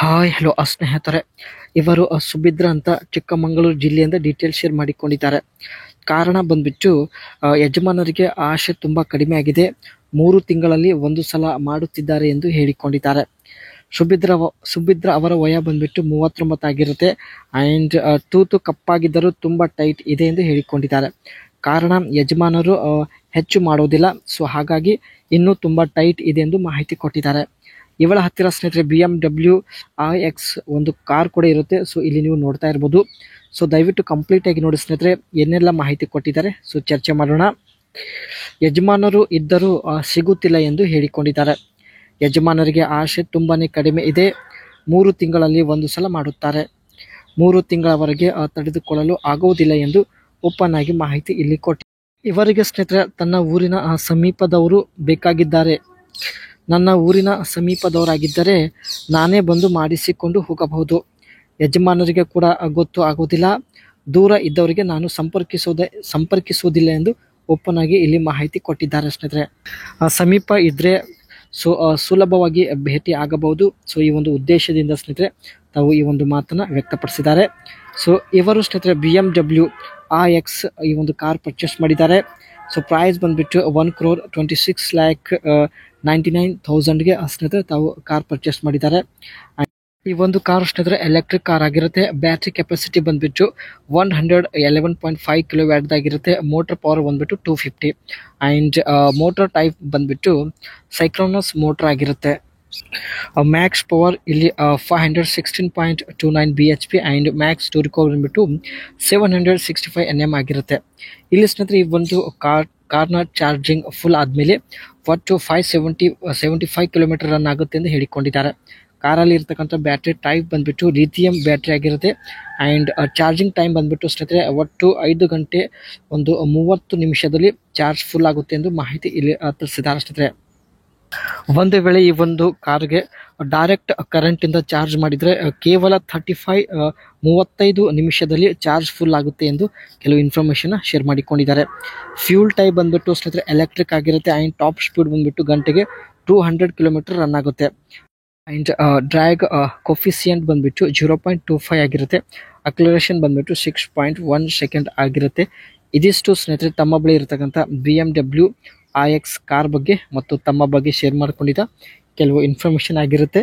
Hi hello ಸ್ನೇಹಿತರೆ, ಇವರು ಸುಭಿದ್ರ ಅಂತ ಚಿಕ್ಕಮಗಳೂರು ಜಿಲ್ಲೆಯಿಂದ ಡೀಟೇಲ್ ಶೇರ್ ಮಾಡಿಕೊಂಡಿದ್ದಾರೆ. ಕಾರಣ ಬಂದ್ಬಿಟ್ಟು ಯಜಮಾನರಿಗೆ ಆಶೆ ತುಂಬ ಕಡಿಮೆ ಆಗಿದೆ, 3 ತಿಂಗಳಲ್ಲಿ ಒಂದು ಸಲ ಮಾಡುತ್ತಿದ್ದಾರೆ ಎಂದು ಹೇಳಿಕೊಂಡಿದ್ದಾರೆ. ಸುಭಿದ್ರ ಅವರ ವಯ ಬಂದ್ಬಿಟ್ಟು 39 ಆಗಿರುತ್ತೆ ಆ್ಯಂಡ್ ತೂತು ಕಪ್ಪಾಗಿದ್ದರೂ ತುಂಬ ಟೈಟ್ ಇದೆ ಎಂದು ಹೇಳಿಕೊಂಡಿದ್ದಾರೆ. ಕಾರಣ ಯಜಮಾನರು ಹೆಚ್ಚು ಮಾಡೋದಿಲ್ಲ, ಸೊ ಹಾಗಾಗಿ ಇನ್ನೂ ತುಂಬ ಟೈಟ್ ಇದೆ ಎಂದು ಮಾಹಿತಿ ಕೊಟ್ಟಿದ್ದಾರೆ. ಇವಳ ಹತ್ತಿರ ಸ್ನೇಹಿತರೆ BMW iX ಒಂದು ಕಾರ್ ಕೂಡ ಇರುತ್ತೆ. ಸೊ ಇಲ್ಲಿ ನೀವು ನೋಡ್ತಾ ಇರ್ಬೋದು. ಸೊ ದಯವಿಟ್ಟು ಕಂಪ್ಲೀಟ್ ಆಗಿ ನೋಡಿ ಸ್ನೇಹಿತರೆ, ಏನೆಲ್ಲ ಮಾಹಿತಿ ಕೊಟ್ಟಿದ್ದಾರೆ ಸೊ ಚರ್ಚೆ ಮಾಡೋಣ. ಯಜಮಾನರು ಇದ್ದರೂ ಸಿಗುತ್ತಿಲ್ಲ ಎಂದು ಹೇಳಿಕೊಂಡಿದ್ದಾರೆ. ಯಜಮಾನರಿಗೆ ಆಶೆ ತುಂಬಾನೇ ಕಡಿಮೆ ಇದೆ, 3 ತಿಂಗಳಲ್ಲಿ ಒಂದು ಸಲ ಮಾಡುತ್ತಾರೆ, 3 ತಿಂಗಳವರೆಗೆ ತಡೆದುಕೊಳ್ಳಲು ಆಗುವುದಿಲ್ಲ ಎಂದು ಓಪನ್ ಆಗಿ ಮಾಹಿತಿ ಇಲ್ಲಿ ಕೊಟ್ಟ. ಇವರಿಗೆ ಸ್ನೇಹಿತರೆ ತನ್ನ ಊರಿನ ಸಮೀಪದವರು ಬೇಕಾಗಿದ್ದಾರೆ. ನನ್ನ ಊರಿನ ಸಮೀಪದವರಾಗಿದ್ದರೆ ನಾನೇ ಬಂದು ಮಾಡಿಸಿಕೊಂಡು ಹೋಗಬಹುದು. ಯಜಮಾನರಿಗೆ ಕೂಡ ಗೊತ್ತು ಆಗೋದಿಲ್ಲ, ದೂರ ಇದ್ದವರಿಗೆ ನಾನು ಸಂಪರ್ಕಿಸುವುದಿಲ್ಲ ಎಂದು ಓಪನ್ ಆಗಿ ಇಲ್ಲಿ ಮಾಹಿತಿ ಕೊಟ್ಟಿದ್ದಾರೆ ಸ್ನೇಹಿತರೆ. ಸಮೀಪ ಇದ್ದರೆ ಸುಲಭವಾಗಿ ಭೇಟಿ ಆಗಬಹುದು. ಸೊ ಈ ಒಂದು ಉದ್ದೇಶದಿಂದ ಸ್ನೇಹಿತರೆ ತಾವು ಈ ಒಂದು ಮಾತನ್ನು ವ್ಯಕ್ತಪಡಿಸಿದ್ದಾರೆ. ಸೊ ಇವರು ಸ್ನೇಹಿತರೆ BMW iX ಈ ಒಂದು ಕಾರ್ ಪರ್ಚೇಸ್ ಮಾಡಿದ್ದಾರೆ. ಸೊ ಪ್ರೈಸ್ ಬಂದ್ಬಿಟ್ಟು 1,26,99,000ಗೆ ಸ್ನೇಹಿತರೆ ತಾವು ಕಾರ್ ಪರ್ಚೇಸ್ ಮಾಡಿದ್ದಾರೆ. ಈ ಒಂದು ಕಾರ್ ಸ್ನೇಹಿತರೆ ಎಲೆಕ್ಟ್ರಿಕ್ ಕಾರ್ ಆಗಿರುತ್ತೆ. ಬ್ಯಾಟ್ರಿ ಕೆಪಾಸಿಟಿ ಬಂದ್ಬಿಟ್ಟು 111.5 kW ಆಗಿರುತ್ತೆ. ಮೋಟರ್ ಪವರ್ ಬಂದ್ಬಿಟ್ಟು 250 ಆ್ಯಂಡ್ ಮೋಟರ್ ಟೈಪ್ ಬಂದ್ಬಿಟ್ಟು ಸೈಕ್ರೋನಸ್ ಮೋಟರ್ ಆಗಿರುತ್ತೆ. ಮ್ಯಾಕ್ಸ್ ಪವರ್ ಇಲ್ಲಿ 516.29 BHP ಆ್ಯಂಡ್ ಮ್ಯಾಕ್ಸ್ ಟೂರಿಕೋ ಬಂದ್ಬಿಟ್ಟು 765 Nm ಆಗಿರುತ್ತೆ. ಇಲ್ಲಿ ಸ್ನೇಹಿತರೆ ಈ ಒಂದು ಕಾರ್ನ ಚಾರ್ಜಿಂಗ್ ಫುಲ್ ಆದಮೇಲೆ ಒಟ್ಟು 575 ಕಿಲೋಮೀಟರ್ ರನ್ ಆಗುತ್ತೆ ಎಂದು ಹೇಳಿಕೊಂಡಿದ್ದಾರೆ. ಕಾರಲ್ಲಿ ಇರ್ತಕ್ಕಂಥ ಬ್ಯಾಟ್ರಿ ಟೈಪ್ ಬಂದ್ಬಿಟ್ಟು ಲಿಥಿಯಂ ಬ್ಯಾಟ್ರಿ ಆಗಿರುತ್ತೆ ಆ್ಯಂಡ್ ಚಾರ್ಜಿಂಗ್ ಟೈಮ್ ಬಂದ್ಬಿಟ್ಟು ಸ್ನೇಹಿತರೆ ಒಟ್ಟು 5 ಗಂಟೆ 30 ನಿಮಿಷದಲ್ಲಿ ಚಾರ್ಜ್ ಫುಲ್ ಆಗುತ್ತೆ ಎಂದು ಮಾಹಿತಿ ಇಲ್ಲಿ ತಿಳಿಸಿದ್ದಾರೆ ಸ್ನೇಹಿತರೆ. ಒಂದು ವೇಳೆ ಈ ಒಂದು ಕಾರ್ಗೆ ಡೈರೆಕ್ಟ್ ಕರೆಂಟಿಂದ ಚಾರ್ಜ್ ಮಾಡಿದರೆ ಕೇವಲ 35 ನಿಮಿಷದಲ್ಲಿ ಚಾರ್ಜ್ ಫುಲ್ ಆಗುತ್ತೆ ಎಂದು ಕೆಲವು ಇನ್ಫಾರ್ಮೇಷನ್ ಶೇರ್ ಮಾಡಿಕೊಂಡಿದ್ದಾರೆ. ಫ್ಯೂಲ್ ಟೈಪ್ ಬಂದ್ಬಿಟ್ಟು ಸ್ನೇಹಿತರೆ ಎಲೆಕ್ಟ್ರಿಕ್ ಆಗಿರುತ್ತೆ ಆ್ಯಂಡ್ ಟಾಪ್ ಸ್ಪೀಡ್ ಬಂದ್ಬಿಟ್ಟು ಗಂಟೆಗೆ 200 ಕಿಲೋಮೀಟರ್ ರನ್ ಆಗುತ್ತೆ. ಆ್ಯಂಡ್ ಡ್ರ್ಯಾಗ್ ಕೊಫಿಸಿಯೆಂಟ್ ಬಂದ್ಬಿಟ್ಟು 0.25 ಆಗಿರುತ್ತೆ. ಅಕ್ಲರೇಷನ್ ಬಂದ್ಬಿಟ್ಟು 6.1 ಸೆಕೆಂಡ್ ಆಗಿರುತ್ತೆ. ಇದಿಷ್ಟು ಸ್ನೇಹಿತರೆ ತಮ್ಮ ಬಳಿ ಇರತಕ್ಕಂಥ BMW iX ಕಾರ್ ಬಗ್ಗೆ ಮತ್ತು ತಮ್ಮ ಬಗ್ಗೆ ಶೇರ್ ಮಾಡಿಕೊಂಡಿದ್ದ ಕೆಲವು ಇನ್ಫಾರ್ಮೇಷನ್ ಆಗಿರುತ್ತೆ.